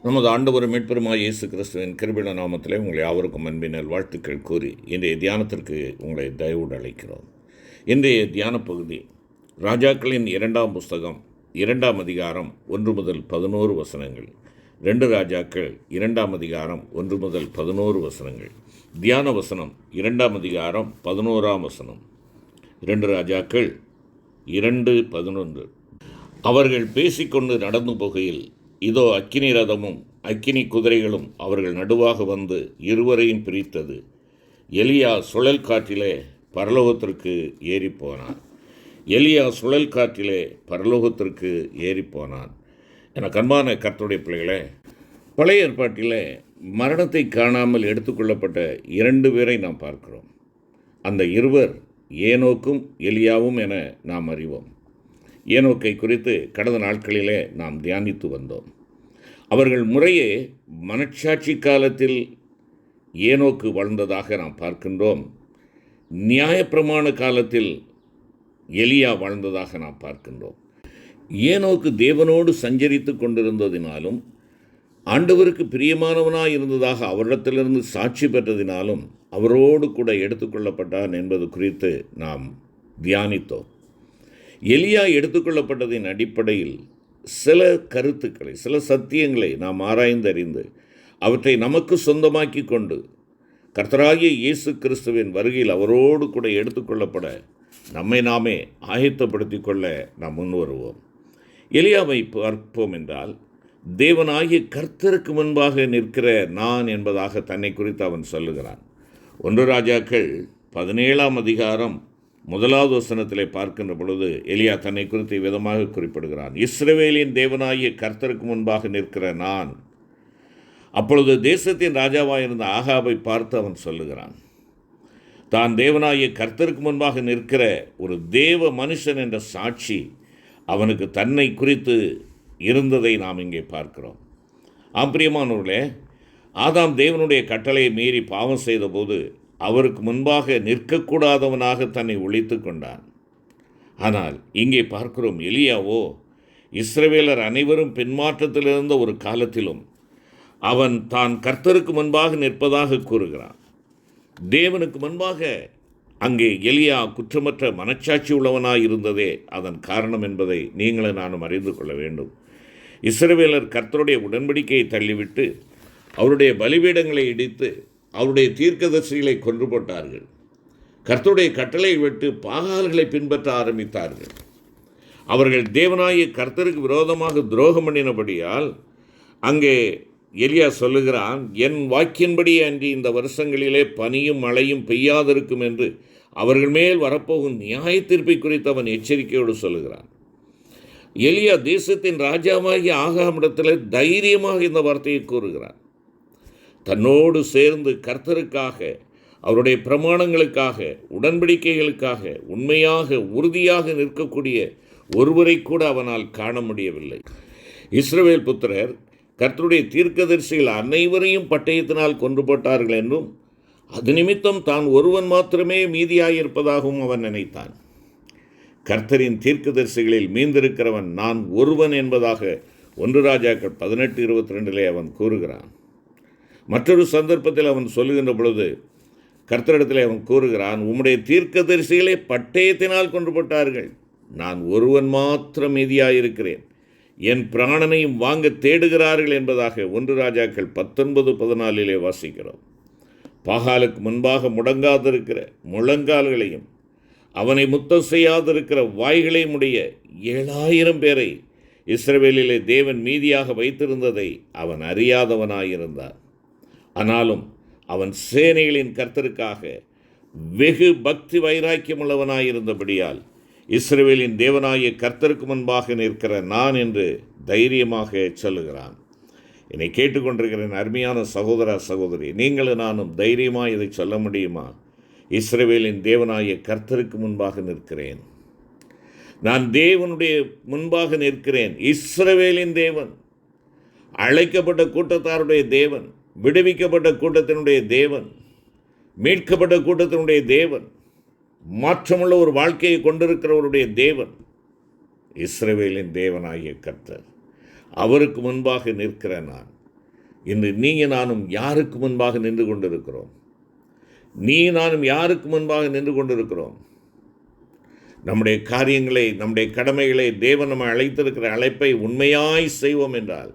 நமது ஆண்டவரும் மீட்பெருமாய் இயேசு கிறிஸ்துவின் கிருபையுள்ள நாமத்திலே உங்களை யாவருக்கும் அன்பின் வாழ்த்துக்கள் கூறி இன்றைய தியானத்திற்கு உங்களை தயவோடு அழைக்கிறோம். இன்றைய தியான பகுதி ராஜாக்களின் 2ஆம் புஸ்தகம் 2ஆம் அதிகாரம் 1 முதல் 11 வசனங்கள். 2 ராஜாக்கள் 2ஆம் அதிகாரம் 1 முதல் 11 வசனங்கள். தியான வசனம் 2ஆம் அதிகாரம் 11ஆம் வசனம். 2 ராஜாக்கள் 2:11. அவர்கள் பேசிக்கொண்டு நடந்து போகையில் இதோ அக்கினி ரதமும் அக்கினி குதிரைகளும் அவர்கள் நடுவாக வந்து இருவரையும் பிரித்தது. எலியா சுழல் காற்றிலே பரலோகத்திற்கு ஏறிப்போனான். சுழல் காற்றிலே பரலோகத்திற்கு ஏறிப்போனான். என கண்பான கர்த்தருடைய பிள்ளைகளே, பழைய ஏற்பாட்டிலே மரணத்தை காணாமல் எடுத்துக்கொள்ளப்பட்ட 2 பேரை நாம் பார்க்கிறோம். அந்த இருவர் ஏனோக்கும் எலியாவும் என நாம் அறிவோம். ஏனோக்கை குறித்து கடந்த நாட்களிலே நாம் தியானித்து வந்தோம். அவர்கள் முறையே மனச்சாட்சி காலத்தில் ஏனோக்கு வாழ்ந்ததாக நாம் பார்க்கின்றோம். நியாயப்பிரமாண காலத்தில் எலியா வாழ்ந்ததாக நாம் பார்க்கின்றோம். ஏனோக்கு தேவனோடு சஞ்சரித்து கொண்டிருந்ததினாலும் ஆண்டவருக்கு பிரியமானவனாய் இருந்ததாக அவரிடத்திலிருந்து சாட்சி பெற்றதினாலும் அவரோடு கூட எடுத்துக்கொள்ளப்பட்டான் என்பது குறித்து நாம் தியானித்தோம். எலியா எடுத்துக்கொள்ளப்பட்டதின் அடிப்படையில் சில கருத்துக்களை, சில சத்தியங்களை நாம் ஆராய்ந்தறிந்து அவற்றை நமக்கு சொந்தமாக்கி கொண்டு கர்த்தராகிய இயேசு கிறிஸ்துவின் வருகையில் அவரோடு கூட எடுத்துக்கொள்ளப்பட நம்மை நாமே ஆயத்தப்படுத்தி கொள்ள நாம் முன் வருவோம். எலியாவை பார்ப்போம் என்றால், தேவனாகிய கர்த்தருக்கு முன்பாக நிற்கிற நான் என்பதாக தன்னை குறித்து அவன் சொல்லுகிறான். 1 ராஜாக்கள் 17ஆம் அதிகாரம் 1வது வசனத்திலே பார்க்கின்ற பொழுது எலியா தன்னை குறித்து விதமாக குறிப்பிடுகிறான். இஸ்ரவேலின் தேவனாகிய கர்த்தருக்கு முன்பாக நிற்கிற நான். அப்பொழுது தேசத்தின் ராஜாவாயிருந்த ஆகாபை பார்த்து அவன் சொல்லுகிறான், தான் தேவனாகிய கர்த்தருக்கு முன்பாக நிற்கிற ஒரு தேவ மனுஷன் என்ற சாட்சி அவனுக்கு தன்னை குறித்து இருந்ததை நாம் இங்கே பார்க்கிறோம். பிரியமானவர்களே, ஆதாம் தேவனுடைய கட்டளையை மீறி பாவம் செய்தபோது அவருக்கு முன்பாக நிற்கக்கூடாதவனாக தன்னை ஒழித்து கொண்டான். ஆனால் இங்கே பார்க்கிறோம், எலியாவோ இஸ்ரவேலர் அனைவரும் பின்மாற்றத்தில் இருந்த ஒரு காலத்திலும் அவன் தான் கர்த்தருக்கு முன்பாக நிற்பதாக கூறுகிறான். தேவனுக்கு முன்பாக அங்கே எலியா குற்றமற்ற மனச்சாட்சி உள்ளவனாய் இருந்ததே அதன் காரணம் என்பதை நீங்களும் நானும் அறிந்து கொள்ள வேண்டும். இஸ்ரவேலர் கர்த்தருடைய உடன்படிக்கையை தள்ளிவிட்டு அவருடைய பலிபீடங்களை இடித்து அவருடைய தீர்க்கதரிசிகளை கொன்று போட்டார்கள். கர்த்தருடைய கட்டளை விட்டு பாகால்களை பின்பற்ற ஆரம்பித்தார்கள். அவர்கள் தேவனாகிய கர்த்தருக்கு விரோதமாக துரோகம் பண்ணினபடியால் அங்கே எலியா சொல்லுகிறான், என் வாக்கின்படி அன்றி இந்த வருஷங்களிலே பனியும் மழையும் பெய்யாதிருக்கும் என்று அவர்கள் மேல் வரப்போகும் நியாய தீர்ப்பை குறித்து அவன் எச்சரிக்கையோடு சொல்லுகிறான். எலியா தேசத்தின் ராஜாவாகிய ஆகாமிடத்தில் தைரியமாக இந்த வார்த்தையை கூறுகிறான். தன்னோடு சேர்ந்து கர்த்தருக்காக, அவருடைய பிரமாணங்களுக்காக, உடன்படிக்கைகளுக்காக உண்மையாக உறுதியாக நிற்கக்கூடிய ஒருவரை கூட அவனால் காண முடியவில்லை. இஸ்ரவேல் புத்திரர் கர்த்தருடைய தீர்க்கதரிசிகள் அனைவரையும் பட்டயத்தினால் கொன்று போட்டார்கள் என்றும் அது நிமித்தம் தான் ஒருவன் மாத்திரமே மீதியாயிருப்பதாகவும் அவன் நினைத்தான். கர்த்தரின் தீர்க்கதரிசிகளில் மீந்திருக்கிறவன் நான் ஒருவன் என்பதாக 1 ராஜாக்கள் 18:22 அவன் கூறுகிறான். மற்றொரு சந்தர்ப்பத்தில் அவன் சொல்லுகின்ற பொழுது கர்த்தரிடத்தில் அவன் கூறுகிறான், உம்முடைய தீர்க்கதரிசிகளை பட்டயத்தினால் கொன்று போட்டார்கள், நான் ஒருவன் மாத்திரம் மீதியாயிருக்கிறேன், என் பிராணனையும் வாங்க தேடுகிறார்கள் என்பதாக 1 ராஜாக்கள் 19:14 வாசிக்கிறோம். பாகாலுக்கு முன்பாக முடங்காதிருக்கிற முழங்கால்களையும் அவனை முத்தம் செய்யாதிருக்கிற வாய்களையும் உடைய 7000 பேரை இஸ்ரவேலிலே தேவன் மீதியாக வைத்திருந்ததை அவன் அறியாதவனாயிருந்தான். ஆனாலும் அவன் சேனைகளின் கர்த்தருக்காக வெகு பக்தி வைராக்கியமுள்ளவனாயிருந்தபடியால் இஸ்ரவேலின் தேவனாகிய கர்த்தருக்கு முன்பாக நிற்கிற நான் என்று தைரியமாக சொல்லுகிறான். என்னை கேட்டுக்கொண்டிருக்கிற அருமையான சகோதர சகோதரி, நீங்களும் நானும் தைரியமாக இதை சொல்ல முடியுமா? இஸ்ரவேலின் தேவனாகிய கர்த்தருக்கு முன்பாக நிற்கிறேன், நான் தேவனுடைய முன்பாக நிற்கிறேன். இஸ்ரவேலின் தேவன், அழைக்கப்பட்ட கூட்டத்தாருடைய தேவன், விடுவிக்கப்பட்ட கூட்டத்தினுடைய தேவன், மீட்கப்பட்ட கூட்டத்தினுடைய தேவன், மாற்றமுள்ள ஒரு வாழ்க்கையை கொண்டிருக்கிறவருடைய தேவன், இஸ்ரவேலின் தேவனாகிய கர்த்தர். அவருக்கு முன்பாக நிற்கிற நான் இன்று நீங்கள் நானும் யாருக்கு முன்பாக நின்று கொண்டிருக்கிறோம்? நானும் யாருக்கு முன்பாக நின்று கொண்டிருக்கிறோம்? நம்முடைய காரியங்களை, நம்முடைய கடமைகளை, தேவன் நம்ம அழைத்திருக்கிற அழைப்பை உண்மையாய் செய்வோம் என்றால்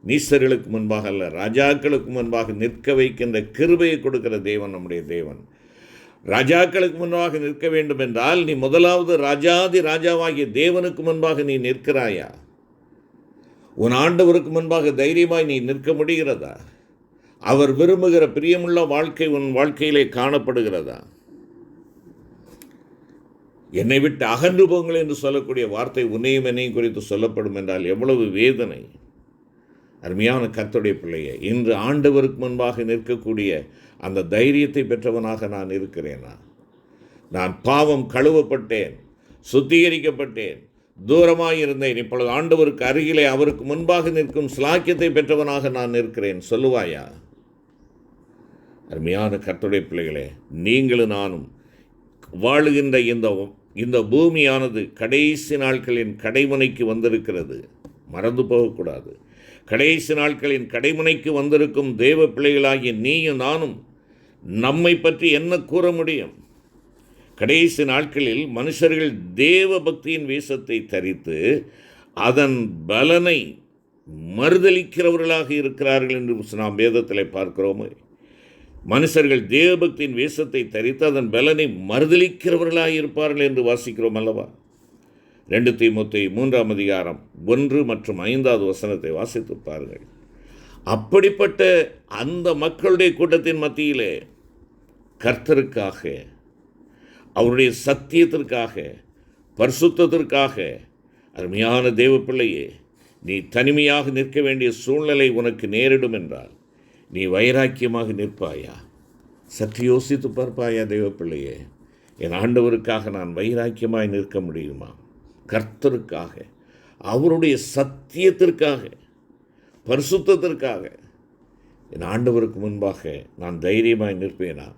நீசர்களுக்கு முன்பாக அல்ல, ராஜாக்களுக்கு முன்பாக நிற்க வைக்கின்ற கிருபையை கொடுக்கிற தேவன் நம்முடைய தேவன். ராஜாக்களுக்கு முன்பாக நிற்க வேண்டும் என்றால் நீ முதலாவது ராஜாதி ராஜாவாகிய தேவனுக்கு முன்பாக நீ நிற்கிறாயா? உன் ஆண்டவருக்கு முன்பாக தைரியமாய் நீ நிற்க முடிகிறதா? அவர் விரும்புகிற பிரியமுள்ள வாழ்க்கை உன் வாழ்க்கையிலே காணப்படுகிறதா? என்னை விட்டு அகன்று போங்கள் என்று சொல்லக்கூடிய வார்த்தை உன்னையும் என்னையும் குறித்து சொல்லப்படும் என்றால் எவ்வளவு வேதனை! அருமையான கர்த்தருடைய பிள்ளையே, இன்று ஆண்டவருக்கு முன்பாக நிற்கக்கூடிய அந்த தைரியத்தை பெற்றவனாக நான் இருக்கிறேனா? நான் பாவம் கழுவப்பட்டேன், சுத்திகரிக்கப்பட்டேன், தூரமாயிருந்தேன், இப்பொழுது ஆண்டவருக்கு அருகிலே அவருக்கு முன்பாக நிற்கும் ஸ்லாக்கியத்தை பெற்றவனாக நான் இருக்கிறேன். சொல்லுவாயா? அருமையான கர்த்தருடைய பிள்ளைகளே, நீங்களும் நானும் வாழுகின்ற இந்த பூமியானது கடைசி நாட்களின் கடைமுனைக்கு வந்திருக்கிறது. மறந்து போகக்கூடாது. கடைசி நாட்களின் கடைமுனைக்கு வந்திருக்கும் தேவ பிள்ளைகளாகிய நீயும் நானும் நம்மை பற்றி என்ன கூற முடியும்? கடைசி நாட்களில் மனுஷர்கள் தேவ பக்தியின் வேஷத்தை தரித்து அதன் பலனை மறுதலிக்கிறவர்களாக இருக்கிறார்கள் என்று நாம் வேதத்தில் பார்க்கிறோமே. மனுஷர்கள் தேவபக்தியின் வேஷத்தை தரித்து அதன் பலனை மறுதலிக்கிறவர்களாக இருப்பார்கள் என்று வாசிக்கிறோம் அல்லவா? 2 தீமோத்தேயு 3ஆம் அதிகாரம் 1 மற்றும் 5வது வசனத்தை வாசித்து பாருங்கள். அப்படிப்பட்ட அந்த மக்களுடைய கூட்டத்தின் மத்தியிலே கர்த்தருக்காக, அவருடைய சத்தியத்திற்காக, பரிசுத்தத்திற்காக அருமையான தேவ பிள்ளையே, நீ தனிமையாக நிற்க வேண்டிய சூழ்நிலை உனக்கு நேரிடும் என்றால் நீ வைராக்கியமாக நிற்பாயா? சற்று யோசித்து பார்ப்பாயா? தேவ பிள்ளையே, என் ஆண்டவருக்காக நான் வைராக்கியமாய் நிற்க முடியுமா? கர்த்தருக்காக, அவருடைய சத்தியத்திற்காக, பரிசுத்தத்திற்காக என் ஆண்டவருக்கு முன்பாக நான் தைரியமாய் நிற்பேனா?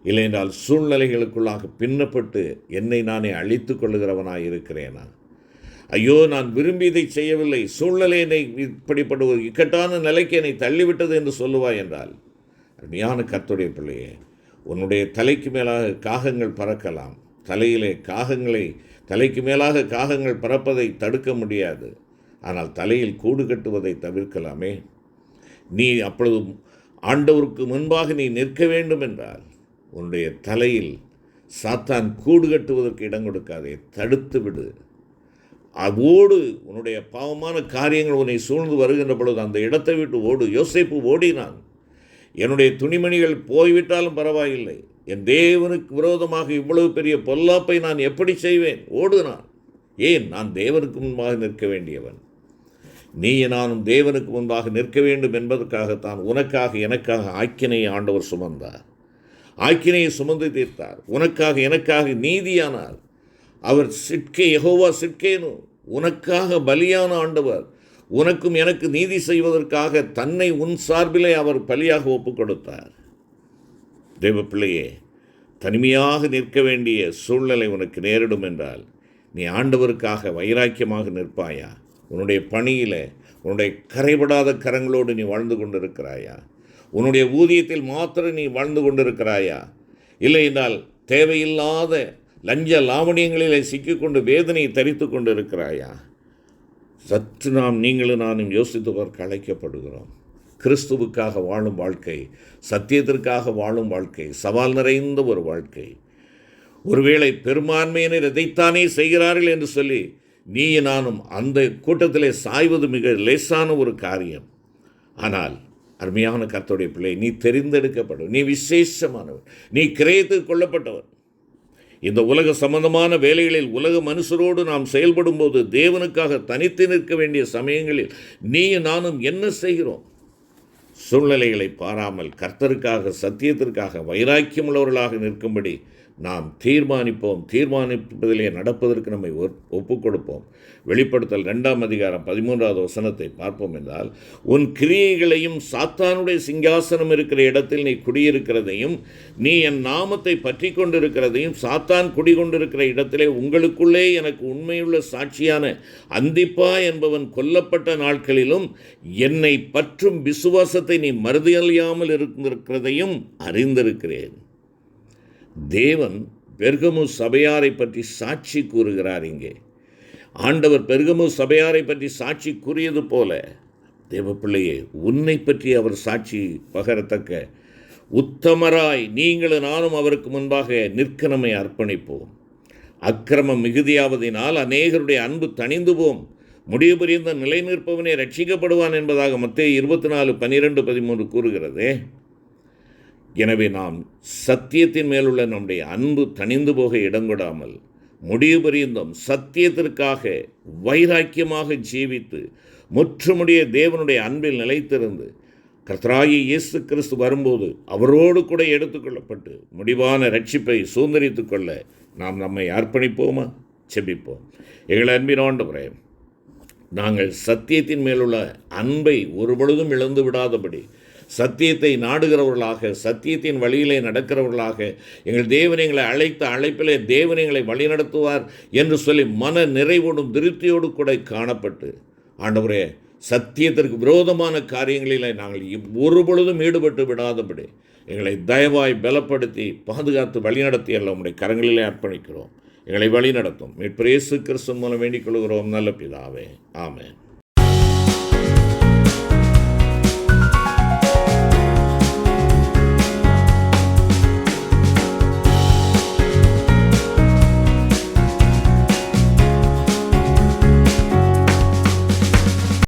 இல்லை என்றால் சூழ்நிலைகளுக்குள்ளாக பின்னப்பட்டு என்னை நானே அழித்து கொள்ளுகிறவனாய் இருக்கிறேனா? ஐயோ, நான் விரும்பி இதை செய்யவில்லை, சூழ்நிலை என்னை இப்படிப்பட்ட ஒரு இக்கட்டான நிலைக்கு என்னை தள்ளிவிட்டது என்று சொல்லுவாய் என்றால், அருமையான கர்த்தருடைய பிள்ளையே, உன்னுடைய தலைக்கு மேலாக காகங்கள் பறக்கலாம். தலைக்கு மேலாக காகங்கள் பறப்பதை தடுக்க முடியாது. ஆனால் தலையில் கூடு கட்டுவதை தவிர்க்கலாமே. நீ அப்பொழுது ஆண்டவருக்கு முன்பாக நீ நிற்க வேண்டும் என்றால் உன்னுடைய தலையில் சாத்தான் கூடு கட்டுவதற்கு இடம் கொடுக்காதே, தடுத்து விடு. அதோடு உன்னுடைய பாவமான காரியங்கள் உன்னை சூழ்ந்து வருகின்ற பொழுது அந்த இடத்தை விட்டு ஓடு. யோசேப்பு ஓடினான். என்னுடைய துணிமணிகள் போய்விட்டாலும் பரவாயில்லை, என் தேவனுக்கு விரோதமாக இவ்வளவு பெரிய பொல்லாப்பை நான் எப்படி செய்வேன்? ஓடுனான். ஏன்? நான் தேவனுக்கு முன்பாக நிற்க வேண்டியவன். நீ நானும் தேவனுக்கு முன்பாக நிற்க வேண்டும் என்பதற்காகத்தான் உனக்காக எனக்காக ஆக்கினையை ஆண்டவர் சுமந்தார். ஆக்கினையை சுமந்து தீர்த்தார். உனக்காக எனக்காக நீதியானார். அவர் யெகோவா சிட்கேனு, உனக்காக பலியான ஆண்டவர். உனக்கும் எனக்கு நீதி செய்வதற்காக தன்னை உன் சார்பிலே அவர் பலியாக ஒப்புக் கொடுத்தார். தேவ பிள்ளையே, தனிமையாக நிற்க வேண்டிய சூழ்நிலை உனக்கு நேரிடும் என்றால் நீ ஆண்டவருக்காக வைராக்கியமாக நிற்பாயா? உன்னுடைய பணியில் உன்னுடைய கரைபடாத கரங்களோடு நீ வாழ்ந்து கொண்டிருக்கிறாயா? உன்னுடைய ஊதியத்தில் மாத்திரம் நீ வாழ்ந்து கொண்டிருக்கிறாயா? இல்லை என்றால் தேவையில்லாத லஞ்ச லாவணியங்களிலே சிக்கிக்கொண்டு வேதனையை தரித்து கொண்டு இருக்கிறாயா? சற்று நீங்களும் நானும் யோசித்துவதற்கு அழைக்கப்படுகிறோம். கிறிஸ்துவுக்காக வாழும் வாழ்க்கை, சத்தியத்திற்காக வாழும் வாழ்க்கை சவால் நிறைந்த ஒரு வாழ்க்கை. ஒருவேளை பெரும்பான்மையினர் இதைத்தானே செய்கிறார்கள் என்று சொல்லி நீ நானும் அந்த கூட்டத்திலே சாய்வது மிக லேசான ஒரு காரியம். ஆனால் அருமையான கர்த்தருடைய பிள்ளை, நீ தெரிந்தெடுக்கப்படும், நீ விசேஷமானவன், நீ கிரயத்துக்கு கொள்ளப்பட்டவன். இந்த உலக சம்பந்தமான வேலைகளில் உலக மனுஷரோடு நாம் செயல்படும் போது தேவனுக்காக தனித்து நிற்க வேண்டிய சமயங்களில் நீ நானும் என்ன செய்கிறோம்? சூழ்நிலைகளை பாராமல் கர்த்தருக்காக, சத்தியத்திற்காக வைராக்கியமுள்ளவர்களாக நிற்கும்படி நாம் தீர்மானிப்பதிலே நடப்பதற்கு நம்மை ஒப்புக் கொடுப்போம். வெளிப்படுத்தல் 2ஆம் அதிகாரம் 13வது வசனத்தை பார்ப்போம் என்றால், உன் கிரியைகளையும் சாத்தானுடைய சிங்காசனம் இருக்கிற இடத்தில் நீ குடியிருக்கிறதையும் நீ என் நாமத்தை பற்றி கொண்டிருக்கிறதையும் சாத்தான் குடிகொண்டிருக்கிற இடத்திலே உங்களுக்குள்ளே எனக்கு உண்மையுள்ள சாட்சியான அந்திப்பா என்பவன் கொல்லப்பட்ட நாட்களிலும் என்னை பற்றும் விசுவாசத்தை நீ மறுதலியாமல் இருந்திருக்கிறதையும் அறிந்திருக்கிறேன். தேவன் பெர்கமு சபையாரை பற்றி சாட்சி கூறுகிறார். இங்கே ஆண்டவர் பெர்கமு சபையாரை பற்றி சாட்சி கூறியது போல, தேவ பிள்ளையே, உன்னை பற்றி அவர் சாட்சி பகரத்தக்க உத்தமராய் நீங்களும் நானும் அவருக்கு முன்பாக நிற்க நம்மை அர்ப்பணிப்போம். அக்கிரமம் மிகுதியாவதினால் அநேகருடைய அன்பு தணிந்து போம், முடிவு புரிந்த நிலை நிற்பவனே ரட்சிக்கப்படுவான் என்பதாக மத்தேயு 24:12-13 கூறுகிறதே. எனவே நாம் சத்தியத்தின் மேலுள்ள நம்முடைய அன்பு தணிந்து போக இடங்கொடாமல் முடிவு பரியந்தம் சத்தியத்திற்காக வைராக்கியமாக ஜீவித்து முற்றுமுடிய தேவனுடைய அன்பில் நிலைத்திருந்து கர்த்தராகிய இயேசு கிறிஸ்து வரும்போது அவரோடு கூட எடுத்துக்கொள்ளப்பட்டு முடிவான ரட்சிப்பை சுதந்திரித்து கொள்ள நாம் நம்மை அர்ப்பணிப்போமா? செபிப்போம். எங்கள் அன்பின் ஆண்டவரே, நாங்கள் சத்தியத்தின் மேலுள்ள அன்பை ஒருபொழுதும் இழந்து விடாதபடி சத்தியத்தை நாடுகிறவர்களாக, சத்தியத்தின் வழியிலே நடக்கிறவர்களாக, எங்கள் தேவன் எங்களை அழைத்த அழைப்பிலே தேவன் எங்களை வழிநடத்துவார் என்று சொல்லி மன நிறைவோடும் திருப்தியோடு கூட காணப்பட்டு, ஆண்டவரே, சத்தியத்திற்கு விரோதமான காரியங்களில் நாங்கள் ஒருபொழுதும் ஈடுபட்டு விடாதபடி எங்களை தயவாய் பலப்படுத்தி பாதுகாத்து வழிநடத்தி எல்லாம் உம்முடைய கரங்களிலே அர்ப்பணிக்கிறோம். எங்களை வழிநடத்தும். மீட்பர் இயேசு கிறிஸ்து மூலம் வேண்டிக் கொள்கிறோம் நல்ல பிதாவே. ஆமென்.